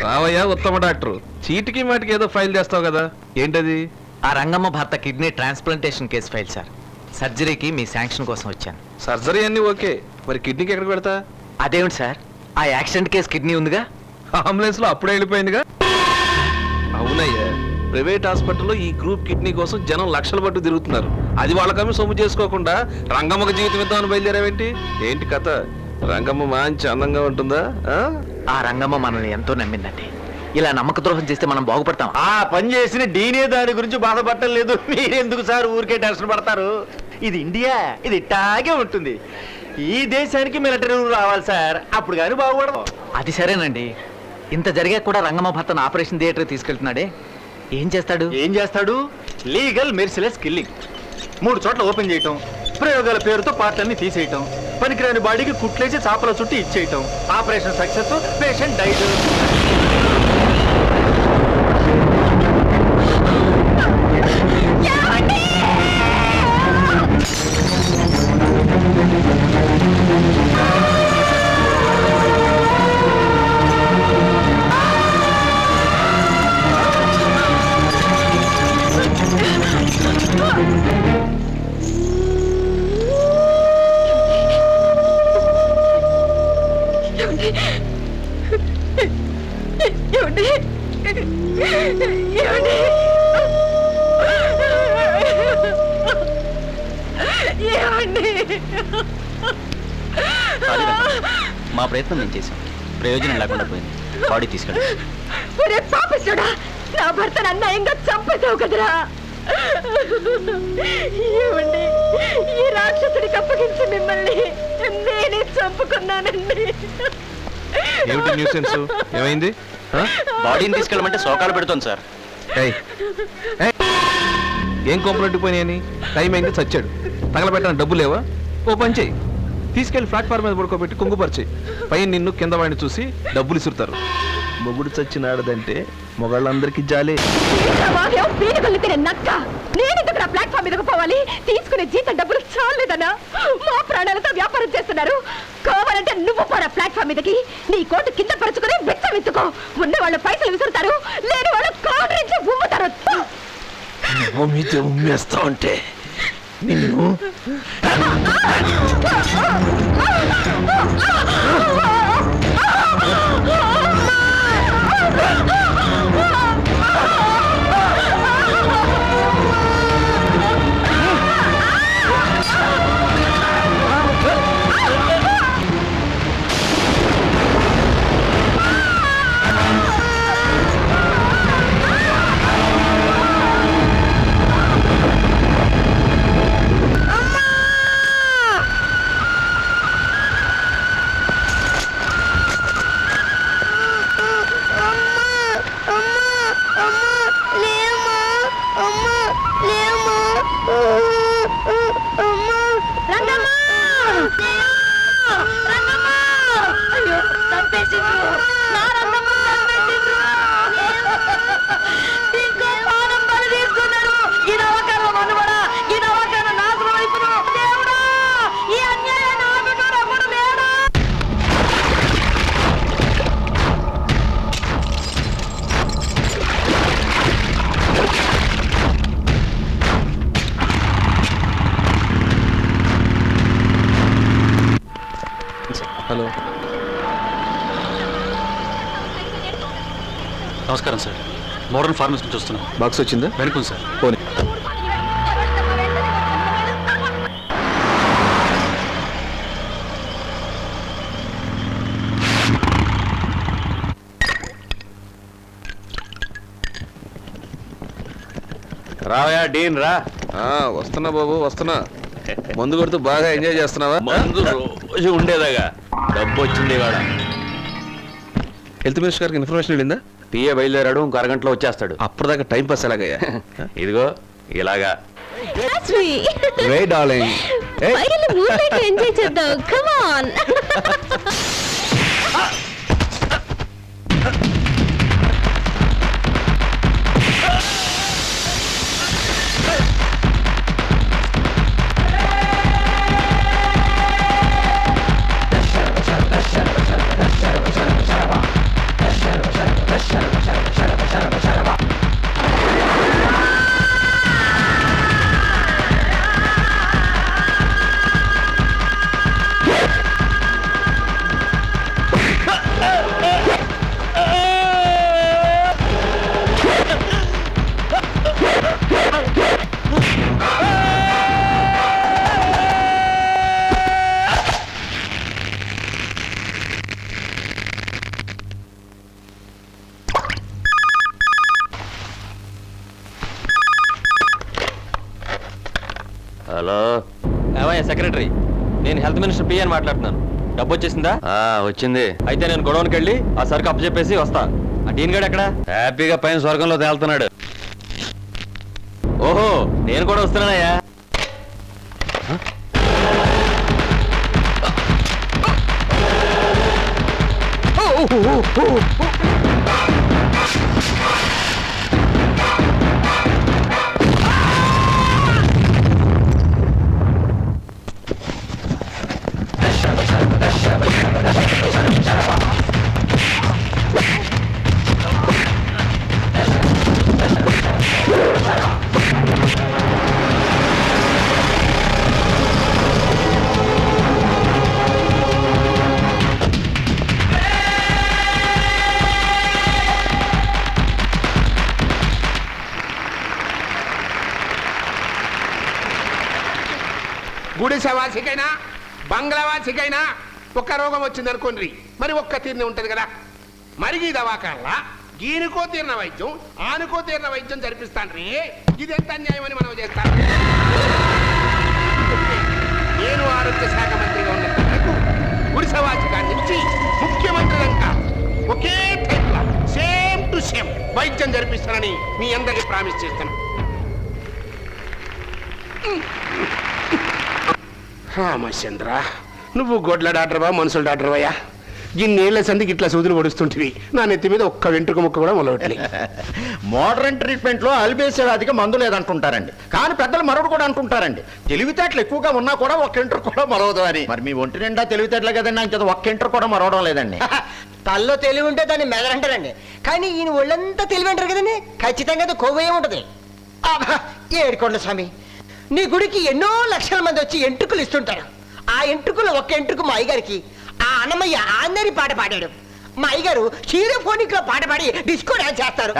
రావయ్యా ఉత్తమ డాక్టర్. చీటికి మాటికి ఏదో ఫైల్ చేస్తావు కదా, ఏంటది? ఆ రంగమ్మ భర్త kidney transplantation case file sir. సర్జరీకి మీ శాంక్షన్ కోసం వచ్చాను. సర్జరీ అన్ని ఓకే, మరి కిడ్నీకి ఎక్కడ పెడతా? అదేమిటి సార్, ఆ యాక్సిడెంట్ కేసు కిడ్నీ ఉందిగా. అంబులెన్స్ లో అప్పుడే వెళ్ళిపోయిందిగా. అవునయ్యా, ప్రైవేట్ హాస్పిటల్లో ఈ గ్రూప్ కిడ్నీ కోసం జనం లక్షల పట్టు తిరుగుతున్నారు. అది వాళ్ళకమ్మి సొమ్ము చేసుకోకుండా రంగమ్మకి జీవితం ఇద్దామని బయలుదేరావేంటి? ఏంటి కథ? రంగమ్మ మంచి అందంగా ఉంటుందా? ఆ రంగమ్మ మనల్ని ఎంతో నమ్మిందండి. ఇలా నమ్మక ద్రోహం చేస్తే మనం బాగుపడతాం. ఆ పని చేసిన డీనే దాని గురించి బాధపడటం లేదు. మీరెందుకు సార్ ఊరికే టెన్షన్ పడతారు? ఇది ఇండియా, ఇది ఇట్టాగే ఉంటుంది. ఈ దేశానికి మిలిటరీ రావాలి సార్, అప్పుడు కానీ బాగుపడదు. అది సరేనండి, ఇంత జరిగా కూడా రంగమ్మ భర్తను ఆపరేషన్ థియేటర్ తీసుకెళ్తున్నాడే, ఏం చేస్తాడు? Legal merciless killing. 3 చోట్ల ఓపెన్ చేయటం, ప్రయోగాల పేరుతో పార్ట్లన్నీ తీసేయటం, పనికిరాని బాడీకి కుట్లేసి చాపల చుట్టి ఇచ్చేయటం. Operation success, patient died. మా ప్రయత్నం మేము చేసాం, ప్రయోజనం లేకుండా పోయింది. బాడీ తీసుకెళ్ళి. నా భర్తను అన్యాయంగా చంపేశావు కదరా. ఏమండి, ఈ రాక్షసుడికి అప్పగించి మిమ్మల్ని నేనే చంపుకున్నానండి. ఏమిటి న్యూసెన్స్? ఏమైంది? బాడీని తీసుకెళ్ళమంటే శోకాలు పెడుతోంది సార్. ఏం కంప్లైంట్ పోయినాయని? టైం అయింది, చచ్చాడు. తగలబెట్టాలని డబ్బు లేవా? ఓ పని చెయ్యి, తీసుకెళ్లి ప్లాట్ఫామ్ మీద పడుకోబెట్టి కుంగుపరిచేయి. పైన నిన్ను కింద వాడిని చూసి డబ్బులు ఇసురుతారు. మొగుడు చచ్చినాడదంటే మొగాళ్ళందరికీ జాలే. ప్లాట్ఫామ్ మీదకు పోవాలి, తీసుకునే జీతం డబ్బులు చాలేదనా? మా ప్రాణాలతో వ్యాపారం చేస్తున్నారు. కావాలంటే నువ్వు పోరా ప్లాట్ఫామ్ మీదకి. నీ కోటు కింద పరుచుకుని వెచ్చమెత్తుకో. ఉన్న వాళ్ళు పైసలు విసురుతారు, లేని వాళ్ళు కాడు నుంచి ఉమ్ముతారు. ఉమ్మేస్తా ఉంటే నిన్ను హలో. నమస్కారం సార్, మోడర్న్ ఫార్మసీ నుంచి వస్తున్నాం. బాక్స్ వచ్చిందా? వెనుకుంది సార్. పోనీ. రావయా డీన్ రా. వస్తున్నా బాబు, వస్తున్నా. మందు కొడుతూ బాగా ఎంజాయ్ చేస్తున్నావా? మందు రోజు ఉండేదాగా, డబ్బు వచ్చింది వాడ. హెల్త్ మినిస్టర్ గారికి ఇన్ఫర్మేషన్ వెళ్ళిందా? పిఏ బయలుదేరాడు, ఇంకో అరగంటలో వచ్చేస్తాడు. అప్పటిదాకా టైం పాస్ ఎలాగయ్యా? ఇదిగో ఇలాగా. ఎంజాయ్ చేద్దాం. Come on. హలో ఏమయ్య సెక్రటరీ, నేను హెల్త్ మినిస్టర్ పిఎన్ మాట్లాడుతున్నాను. డబ్బు వచ్చేసిందా? వచ్చింది. అయితే నేను గొడవనికి వెళ్ళి ఆ సరుకు అప్పచెప్పేసి వస్తా. ఆ డీన్ గడు ఎక్కడ? హ్యాపీగా పైన స్వర్గంలో తేలుతున్నాడు. ఓహో, నేను కూడా వస్తున్నానయ్యా. గుడిసెవాసికైనా బంగ్లావాసికైనా ఒక్క రోగం వచ్చిందనుకోండి, మరి ఒక్క తీరునే ఉంటది కదా. మరి ఈ దవాఖానలా గీనుకో తీరిన వైద్యం ఆనుకో తీరిన వైద్యం జరిపిస్తాండ్రి. ఇది ఎంత అన్యాయం అని మనం చేస్తాం. నేను ఆరోగ్య శాఖ మంత్రిగా ఉన్నంత వరకు గుడిసెవాసికా నుంచి ముఖ్యమంత్రి దాకా ఒకే టైప్లా సేమ్ టు సేమ్ వైద్యం జరిపిస్తానని మీ అందరికీ ప్రామిస్ చేస్తాను. రామచంద్ర, నువ్వు గొడ్ల డాక్టర్వా మనుషుల డాక్టర్వయ్యా? ఇన్నేళ్ల సందికి ఇట్లా సూదులు పొడుస్తుంటివి, నా నెత్తి మీద ఒక్క వెంట్రుక ముక్క కూడా మొలవట్లే. మోడర్న్ ట్రీట్మెంట్ లో అల్బేసేవాదికి మందు లేదంటుంటారండి, కానీ పెద్దలు మరొకటి కూడా అంటుంటారండి, తెలివితేటలు ఎక్కువగా ఉన్నా కూడా ఒక్క ఇంటర్ కూడా మరవదు అని. మరి మీ ఒంటి నిండా తెలివితేటలే కదండి, నాకు ఒక్క ఇంటర్ కూడా మరవడం లేదండి. తల్లో తెలివి ఉంటే దాన్ని మెదడంటారండి, కానీ ఈయన ఒళ్ళంతా తెలివి అంటారు కదండి. ఖచ్చితంగా కొవ్వే ఉంటది. ఏడుకోండి స్వామి, నీ గుడికి ఎన్నో లక్షల మంది వచ్చి ఎంట్రుకలు ఇస్తుంటారు. ఆ ఎంట్రుకలు ఒక్క ఎంట్రుకు మా అయ్యగారికి ఆ అన్నమయ్య ఆందరి పాట పాడాడు. మా అయ్యగారు షీరోఫోనిక్ లో పాట పాడి డిస్కో డాన్స్ చేస్తారు.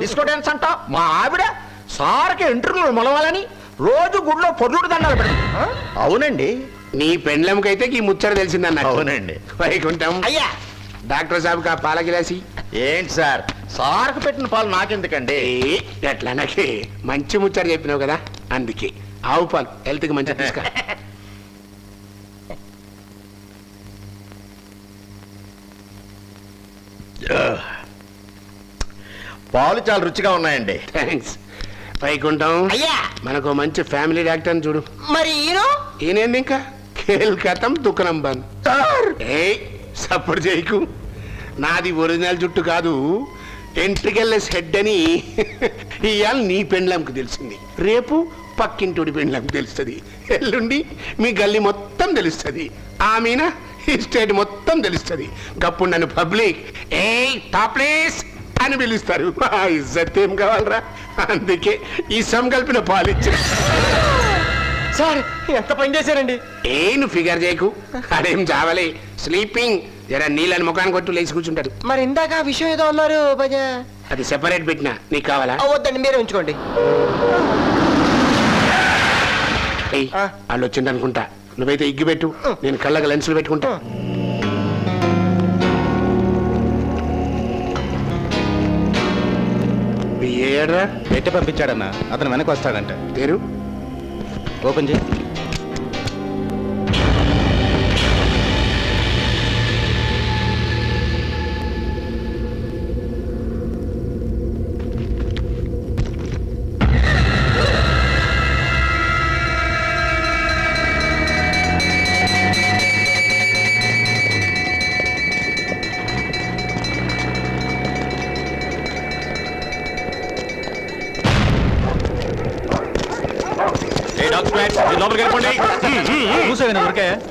డిస్కో డాన్స్ అంట మా ఆవిడ సార్కి ఎంట్రుకలు మొలవాలని రోజు గుడిలో పొర్లుడు దండాలు పెడతాం. అవునండి, నీ పెండ్లంకైతే ఈ ముచ్చట తెలిసిందన్న. అవునండి. వైకుంఠం అయ్యా, డాక్టర్ సాబ్ ఆ పాల గిలాసి ఏంటి సార్, సార్కు పెట్టిన పాలు నాకెందుకండి? ఎట్లా నాకే మంచి ముచ్చట చెప్పినావు కదా, అందుకే ఆవు పాలు హెల్త్కి మంచిది తీసుకా. పాలు చాలా రుచిగా ఉన్నాయండి. థ్యాంక్స్. వైకుంఠం, అయ్యా, మనకు మంచి ఫ్యామిలీ డాక్టర్ అని చూడు. మరి ఈయన ఈయనేంది ఇంకా కేల్కతం దుకాణం బంద్. ఏ సపోర్ట్ చేయకు, నాది ఒరిజినల్ జుట్టు కాదు, ఎంట్రికెళ్ళే హెడ్ అని ఇవాళ నీ పెండ్లంకు తెలిసింది, రేపు పక్కింటి పెండ్లంకు తెలుస్తుంది, ఎల్లుండి మీ గల్లీ మొత్తం తెలుస్తుంది, ఆమెన ఈ స్టేట్ మొత్తం తెలుస్తుంది. గప్పుడు నన్ను పబ్లిక్ ఏ టాప్లేస్ అని పిలుస్తారు. ఆ ఇజ్జత్ ఏం కావాలరా, అందుకే ఈ సంకల్పిన పాలిచ్చా. సార్ ఎంత పని చేశారండి. ఏ నువ్వు ఫిగర్ చేయకు, అదేం చావలే, స్లీపింగ్. జర నీళ్ళని ముఖాన్ని కొట్టు లేచి కూర్చుంటాడు. మరి ఇందాక ఆ విషయం ఏదో అన్నారు భజ. అది సెపరేట్ పెట్టినా, నీకు కావాలా? వద్దండి, మీరే ఉంచుకోండి. ఏయ్, వాళ్ళు వచ్చిండు అనుకుంటా, నువ్వైతే ఇగ్గి పెట్టు, నేను కళ్ళకి లెన్సులు పెట్టుకుంటా. ఏడ్రా పెట్టి పంపించాడన్నా, అతను వెనక్కి వస్తాడంట. పేరు ఓపెన్ చేయి.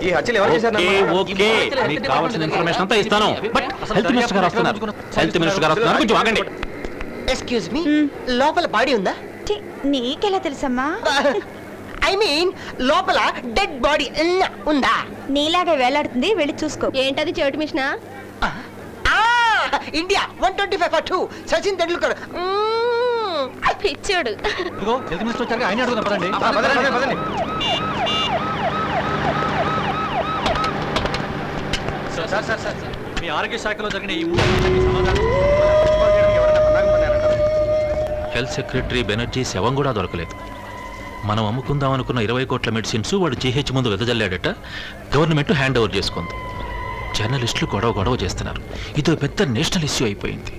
ఈ హత్యలు ఎవరు చేశారు? ఓకే, మీకు కావాల్సిన ఇన్ఫర్మేషన్ అంతా ఇస్తాను. బట్ హెల్త్ మినిస్టర్ గారు వస్తున్నారు. హెల్త్ మినిస్టర్ గారు వస్తున్నారు, కొంచెం ఆగండి. ఎక్స్క్యూజ్ మీ, లోపల బాడీ ఉందా? నీకెలా తెలుసమ్మా? ఐ మీన్ లోపల డెడ్ బాడీ ఉందా? నీలాగే వేలాడుతుంది, వెళ్ళి చూసుకో. ఏంటది చెవిటి మిషనా? India 125 for 2 Sachin Tendulkar. పిచ్చాడు. ఇదిగో హెల్త్ మినిస్టర్ వచ్చారు, ఆయన అడుగుదాం పదండి. సార్, మీ ఆరోగ్య శాఖలో జరిగిన ఈ హెల్త్ సెక్రటరీ బెనర్జీ శవం కూడా దొరకలేదు. మనం అమ్ముకుందాం అనుకున్న 20 కోట్ల మెడిసిన్స్ వాడు జీహెచ్ ముందు వెదజల్లాడట. గవర్నమెంట్ హ్యాండ్ ఓవర్ చేసుకుంది. జర్నలిస్టులు గొడవ చేస్తున్నారు. ఇదో పెద్ద నేషనల్ ఇష్యూ అయిపోయింది.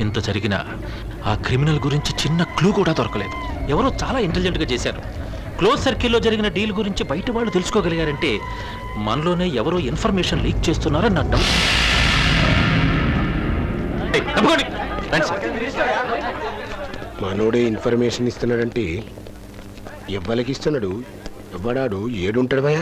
ఇంత జరిగినా ఆ క్రిమినల్ గురించి చిన్న క్లూ కూడా దొరకలేదు. ఎవరో చాలా ఇంటెలిజెంట్గా చేశారు. క్లోజ్ సర్కిల్లో జరిగిన డీల్ గురించి బయట వాళ్ళు తెలుసుకోగలిగారంటే మనలోనే ఎవరో ఇన్ఫర్మేషన్ లీక్ చేస్తున్నారని అర్థం. మనోడే ఇన్ఫర్మేషన్ ఇస్తున్నాడంటే ఎవ్వరికి ఇస్తున్నాడు? ఎవ్వడాడు ఏడుంటాడు భయ?